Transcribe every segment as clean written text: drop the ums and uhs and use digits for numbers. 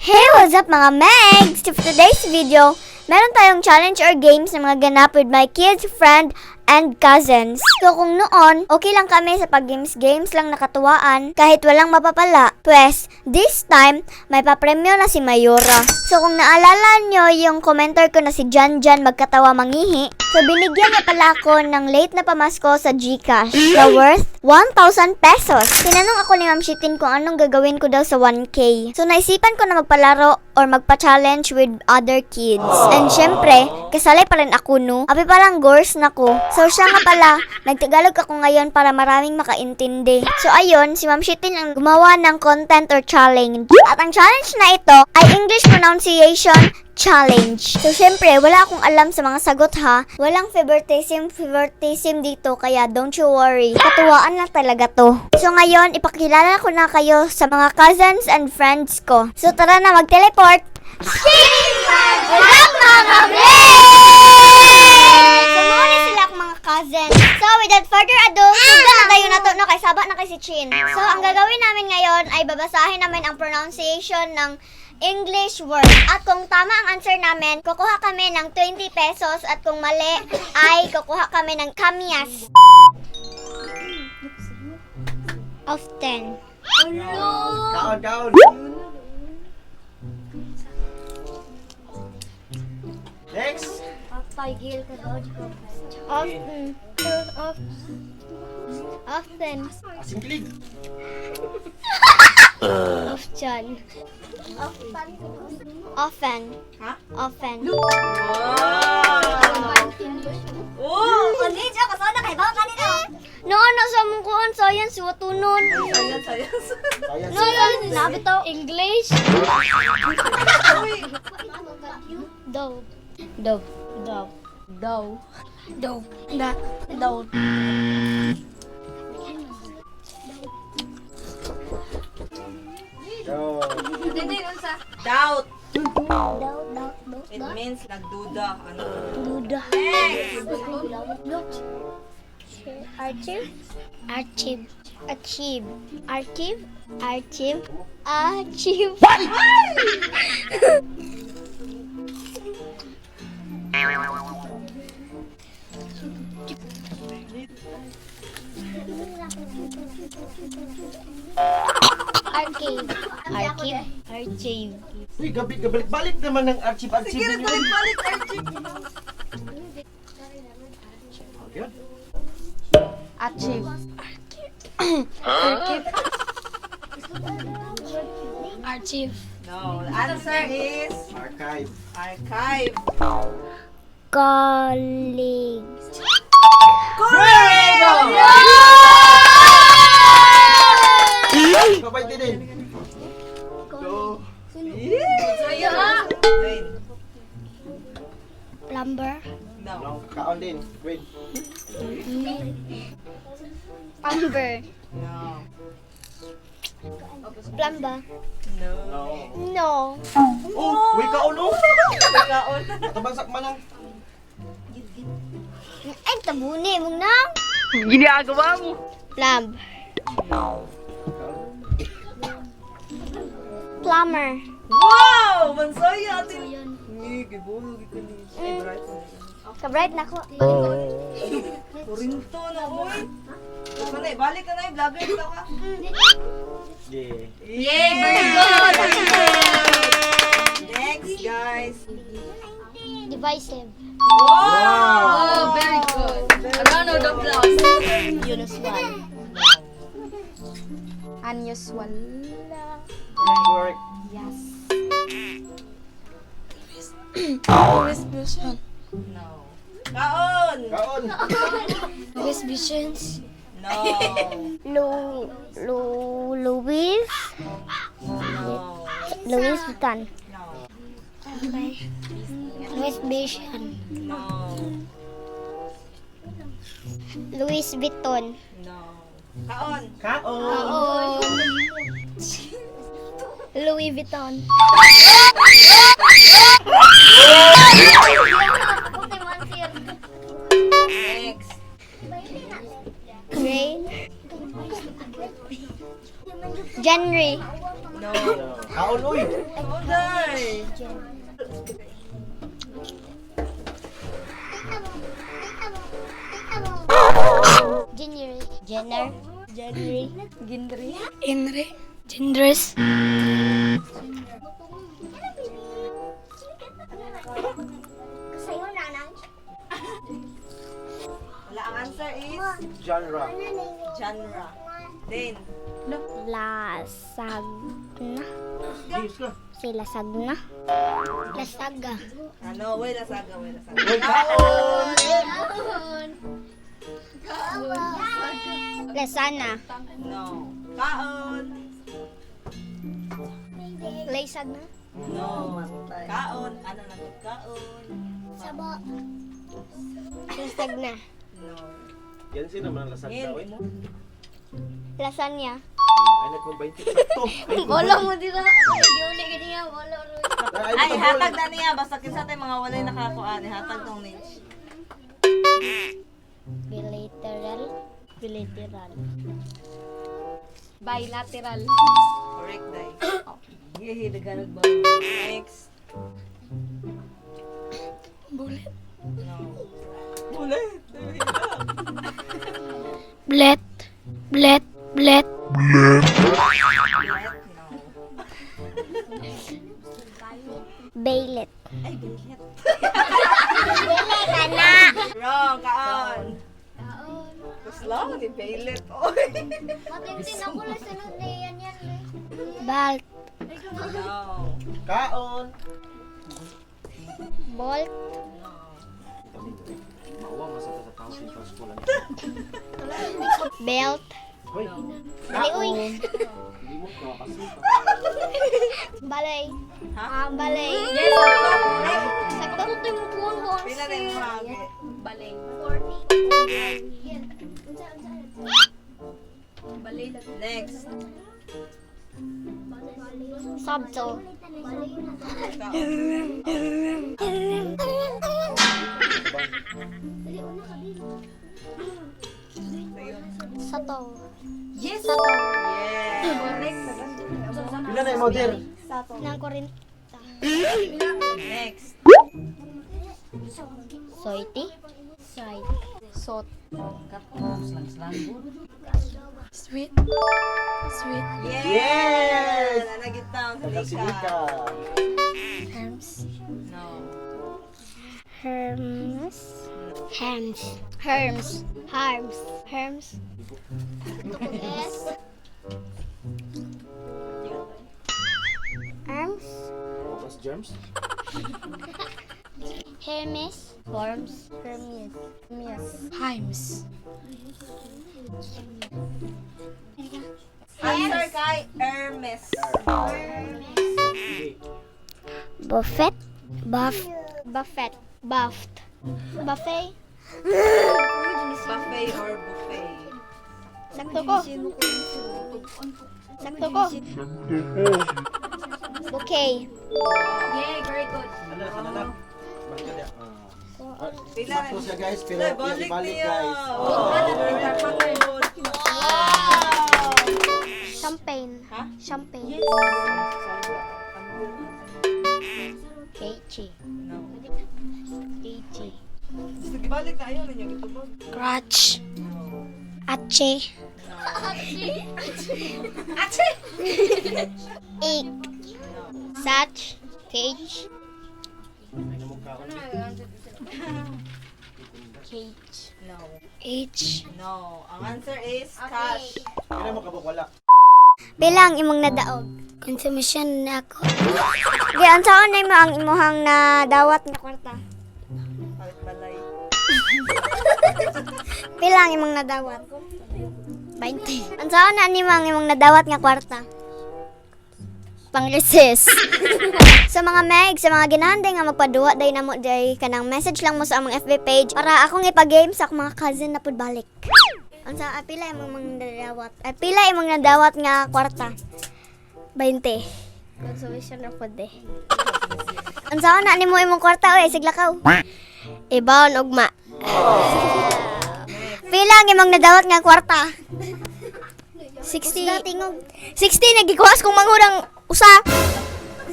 Hey, what's up mga Megs? For today's video, meron tayong challenge or games na mga ganap with my kids, friend, and cousins. So kung noon, okay lang kami sa pag-games lang nakatuwaan kahit walang mapapala, pues this time, may papremyo na si Mayura. So kung naalala nyo yung commenter ko na si Jan magkatawa mangihi, so binigyan niya pala ako ng late na pamasko sa GCash na worth 1,000 pesos. Tinanong ako ni Ma'am Shitin kung anong gagawin ko daw sa 1K. So naisipan ko na magpalaro or magpa-challenge with other kids. And syempre, kasali pa rin ako no. Abi parang gores na ko. So siya nga pala, nagtagalog ako ngayon para maraming makaintindi. So ayun, si Ma'am Shitin ang gumawa ng content or challenge. At ang challenge na ito ay English pronunciation challenge. So syempre, wala akong alam sa mga sagot ha. Walang favoritism dito, kaya don't you worry. Katuwaan lang talaga to. So ngayon, ipakilala ko na kayo sa mga cousins and friends ko. So tara na mag-teleport. Wala mga So muna sila akong mga cousins. So without further ado, suga na tayo na to, no? Kay Saba na kay si Chin. So ang gagawin namin ngayon ay babasahin namin ang pronunciation ng English word. At kung tama ang answer namin, kukuha kami ng 20 pesos. At kung mali, ay kukuha kami ng kamyas. Of 10. Count. Next. Often. Asingklig. Often. Often. Often. Oh, Nitch, ako sana kay baka kanina. No, sa mungkuan science watunon. Sayang. No, nabitaw English. Daw. Go. Doubt. It means nagduda. Ano? Duda. Archive. Archive. Uy, balik naman ng archive Sige, ninyo. balik, Archie. Yun. Achieve. Archive. No, the answer is Archive. archive. Colleagues. Correct! Kabay din. Go. Wait. Plumber. No. Kaon din. Wait. Plumber. No. Plumber. No. No. Oh, wait kaon oh. Kaon. Tabagsak man lang. Ay, tabuni mong nang. Ginagawa mo. Plumber. Wow! Mansaya atin. Gibulog ito ni. Ay, bright mo. Ka-bright na ko. Kurinto na, oy. Manay, balik ka na, vlogger ka ka. Yeah. Yay! Very good! Next, guys. Divisive. Wow! Very good. A round of applause. Unusual. Unusual. Correct. Yes. No. Kaon! Kaon. Louis Visions. No. Louis. No. Louis Vuitton. No. Louis Vision. No. Louis Vuitton. No. Kaon! Kaon. Louis Vuitton. Next. Rain. January. No. Kaon uy. Oday! Genders. Wala, ang answer is Genre. genre. Then, Lasagna. Games ka. Si lasagna. Lasaga. ano, wala saga. Uy, kaon! Lasana. No. Kaon. Laysagna. No. Kaon. Ano na to? Kaon. Sabo. Lasagna. No. Yan sino man ang lasag daw eh. Lasagna. Ay, nag-combine ko. Sakto. Wala mo dira. Giuli gani nga wala. Ay, hatag na niya. Basta kinsa tayo mga walay nakakuan. Hatag tong Nitch. Bilateral. Bilateral. Bilateral. Correct, day. Yehi, daganag ba? Next. Bullet. No. Bullet. Blet. Blet. Blet. Bullet. No. Baylet. Ay, bullet. Baylet na. Wrong, kaon. Kusla, ni Baylet. Oy. Matintin ako lang sunod na yan. Balt. No. Kaon! Bolt. Mawa, masaka sa tao sa school. Belt. Hoy! Dali, uy. Hindi mo nakakasipa. Balay. Ha? Balay. Yes, sakto. Correct. Sakto ko yung phone ko. Pila na yung hagi. Balay. 40. Next. Sabto. Sato. Yes. Sato. Yes. Pila na yung model? Nang kurin. Next. Soiti. Soit. Sot. Sweet. Sweet. Yes. Nagitaw. Nagkasilika. Herms. No. Herms. Herms. Herms. Herms. Herms. Yes. Herms. Focus germs? Hermes. Worms. Hermes. Hermes. Hermes. Answer kay Hermes. Sige. Buffet. Buff. Buffet. Buffed. Buffet. Buffet or buffet? Sakto ko. Sakto ko. Bouquet. Yeah, very good. Ano, ano lang? Balik ka Pila na. Sakto siya guys, pero Ay, balik balik niya. guys. Oh, very good. Wow! Champagne. Ha? Champagne. Kechi. No. Kechi. Sige, balik tayo. Ano yung itubog? Crutch. Ache. Ik. Sach. Cage. Ay, namukha ko. Cage. No. H. No. Ang answer is cash. Pila mo kabuk wala. Bilang imong nadaog. Consumption na ako. Di, ang saan na mo ang imuhang nadawat na kwarta? Palit balay. Bilang imong nadawat? 20. Ang saan na ni ang imong nadawat nga kwarta? Pang-resist. Sa mga meg, sa mga ginahanday nga magpaduwa day na mo day kanang message lang mo sa among FB page para akong ipa-game sa akong mga cousin na pud balik. Ang sa pila imong nadawat? Pila imong nadawat nga kwarta? 20. Consumption na pud eh. Ang saan na nimo imong kwarta oy siglakaw? Ibawon ugma. Pila ang imong nadawat nga kwarta? 60 tingog. 60 nagikuas kung manghurang usa.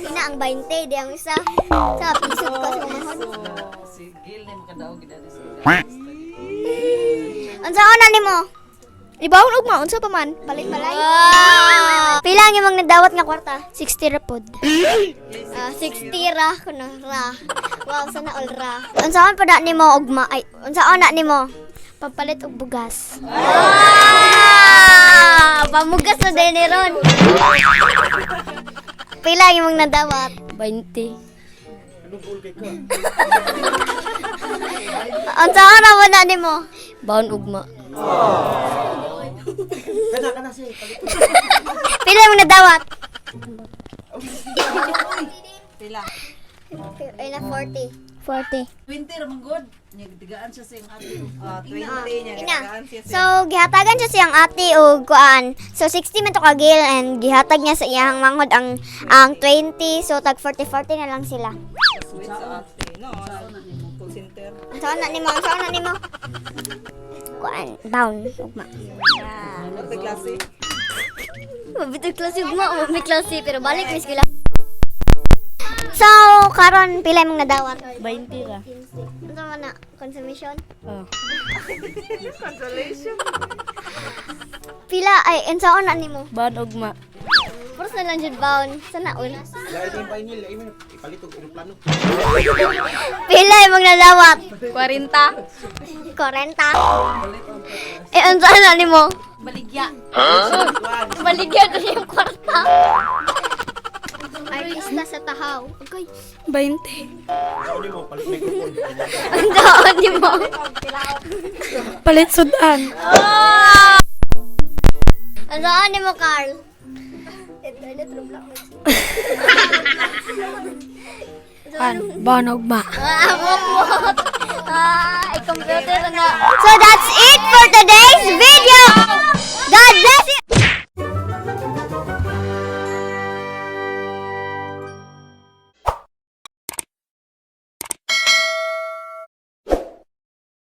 Pina ang 20, di ang isa. Sa pisod ko sa kumahon. Sige, na makadaog ginani sa Unsa ana nimo? Ibawon ugma unsa pa man? Palit-balay. Pila ang imong nadawat nga kwarta? 60 ra pod. 60 ra kuno ra. Wow, sana all ra. Unsaon pa na nimo ugma? Ay, unsaon na nimo? Papalit og bugas. Pamugas na din ni ron. Pila ang imong nadawat? 20. Anong goal kay ka? Unsaon na mo na nimo? Baon ugma. Kana siya. Palit. Pila ang nadawat? Pila. Ay na 40. 40. 20 ra man good. Nya tigaan siya sa iyang ate. 20 nya Ina. tigaan siya sa. So, gihatagan siya siyang ate o kuan. So, 60 man to kagil and gihatag niya sa iyang manghod ang 20. So, tag 40-40 na lang sila. Sweet sa ate. No, call center. Saan na nimo? Saan na nimo? Kuan, down. Ugma. Ate klase. Mabitag klase ugma. May klase pero balik miss kila. So, karon pila mong nadawat? 20 ra. Ano man na? Consumption? Consolation. Pila ay ensaon na nimo? Bad ugma. Puros na lang jud baon. Sana ul. Dahil din pa inil, ay ipalit og eroplano. Pila mong nadawat? 40. 40. Eh, ensaon na nimo? Baligya. Baligyan ko yung kwarta. Artista sa tahaw. Okay. 20. Ano mo, palit microphone. Ang daon ni mo. Palit sudan. Ang daon ni mo, Carl. Banog ba? Ay, computer na. So, that's it for today.